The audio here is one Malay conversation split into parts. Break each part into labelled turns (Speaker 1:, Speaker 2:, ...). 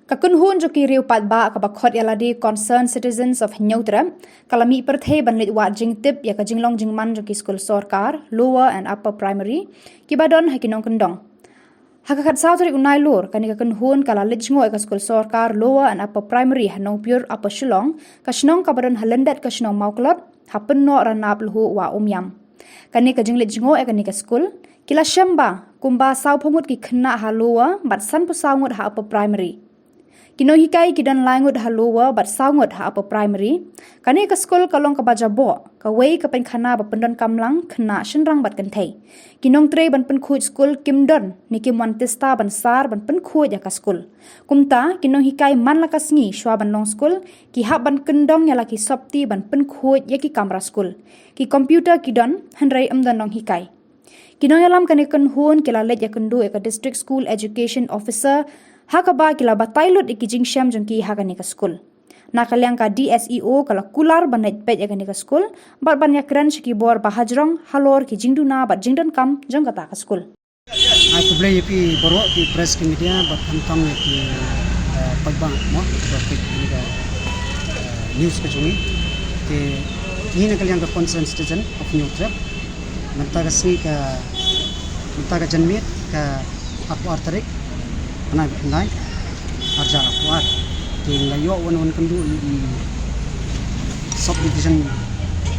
Speaker 1: Kakunhun joki riu patba ka bakhot yaladi concerned citizens of Hynniewtrep kalami perthe banlit wa jingtip ya ka jinglong jingman joki school sorkar lower and upper primary kibadon hakinong kendong. Hakakat sautri unai lur kani kakunhun kala lijngo ka school sorkar lower and upper primary hanong pure upper Shillong ka shnong kabadon halendat ka shnong mauklot hapen no ranap luhu wa umyam. Kani ka jinglit jingo kani ka school kila shamba kumba sau phongut ki khna ha lower bat san pusaungut ha upper primary. Kino hikai kidan langut ha lower bat saungut ha upper primary. Kani ka school kalong ka bajabo ka wei ka pen khana ba pendon kamlang khna shenrang bat kanthai. Kinong tre ban pen khuj school kimdon ni kim wan testa ban sar ban pen khuj ya ka school. Kumta kinong hikai man la ka sngi shwa ban long school ki ha ban kendong ya la ki sopti ban pen khuj ya ki kamera school. Ki computer kidon hanrai amdan long hikai. Kinong yalam kani kan hun kila let ya Kynduh ka district school education officer hakaba kila batailut ikijing syam jengki hakani ka school. Nakalyang ka Dseo kala kular banait pet yakani ka school, bat banyak keren shiki bor bahajrong halor ki jingduna bat jingdan kam jeng kata ka school.
Speaker 2: Aku beli pi borok pi press media bat tentang ki pagbang mo topik ni ka news ka jungi ke ini nakalyang ka concerned citizen of Hynniewtrep mentaga sni ka mentaga janmit ka aku artarik Panai Pandai Arja Akuat di layo wan Kynduh di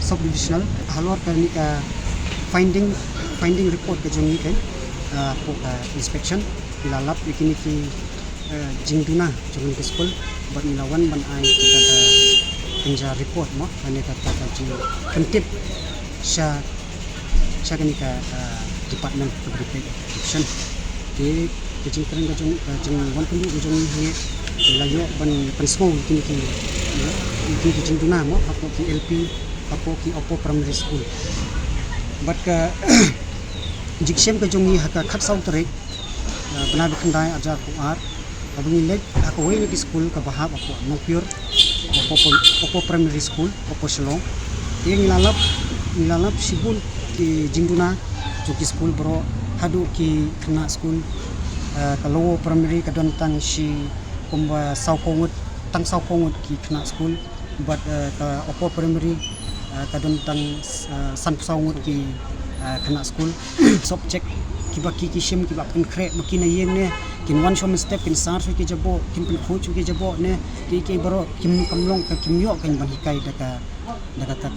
Speaker 2: subdivisional halor kali ka finding report ke jongi kan po inspection dilalap ikini ki jingduna jongi ke school bat ilawan ban ai kita penja report mo ane kata ji kentip sya kani ka department of education di kecing keren kecing wan Kynduh kecing ni layo ban school kini kecing tuna mo apa ki LP apa ki upper primary school bat ka jiksem kecing ni haka khat sau terik benar kendai aja kuar abang lek aku wei ni school ka bahab aku no pure upper primary school upper Shillong yang nilalap sibul ki jingduna joki school bro hadu ki kena school kalau primary kadon tang si kumba saukongut ki kena school but ka upper primary kadon tang san saukongut ki kena school subject kibaki kisim kibapun krek makina yeng ne kin one shot step kin sar ki jabo kin pun coach ki jabo ne ki baro kim kamlong ka kim yo kan ban hikai daga ta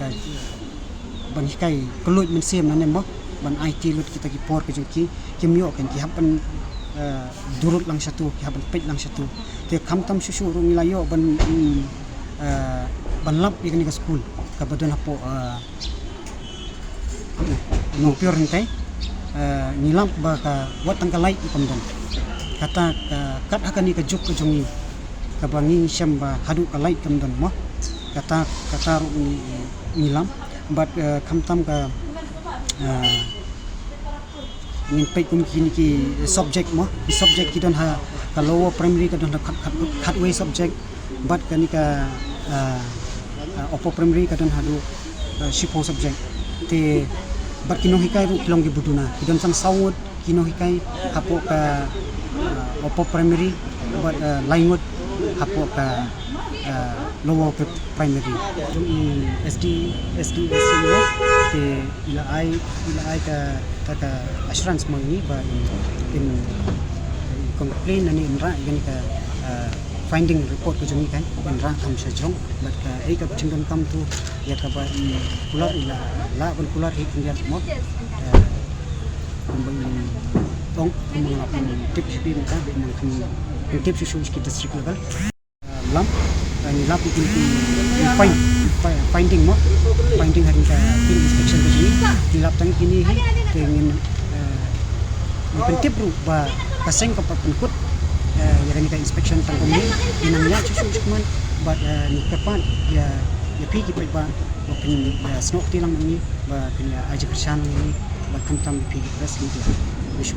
Speaker 2: ban hikai kelut men sem ne mo ban IT lut kita ki por ke jki kim yo kan ki hapan durut lang satu ki haban pet lang satu te khamtam susu ru milayo ban lap ikani ka school ka badon hapo no pure hintai nilam ba ka watang ka light ikomdon kata kat akani ka juk ka jongi ka bangi syamba hadu ka light komdon mo kata ru nilam but khamtam ka ingin pay kum kini ki subject mo subject ki don ha ka lower primary ka don cut way subject but kani ka upper primary ka don hadu shipo subject te but kino hikai ru kilong gi buduna ki don sang sawut kino hikai hapo ka upper primary but laingut hapo ka lower primary SD te ila ai ka assurance mo ini ba in complain ani inra gani ka finding report ko jumi kan inra kam sajong but ai ka cingdon kam tu ya ka ba kular ila la ban kular hik india mo kumbang tong kumbang tip speed ka be mang tip susu ki district level lam ni lapi ki finding hari ka field inspection ko ni dilap tang kini ingin pentip ru ba kaseng ka pankut ya kan ka inspection tang ko ni inangnya susu cuman ba ni kapan ya pi ki ba pin snok tilang ni ba pin aja kersan ni ba kantam pi press ni wish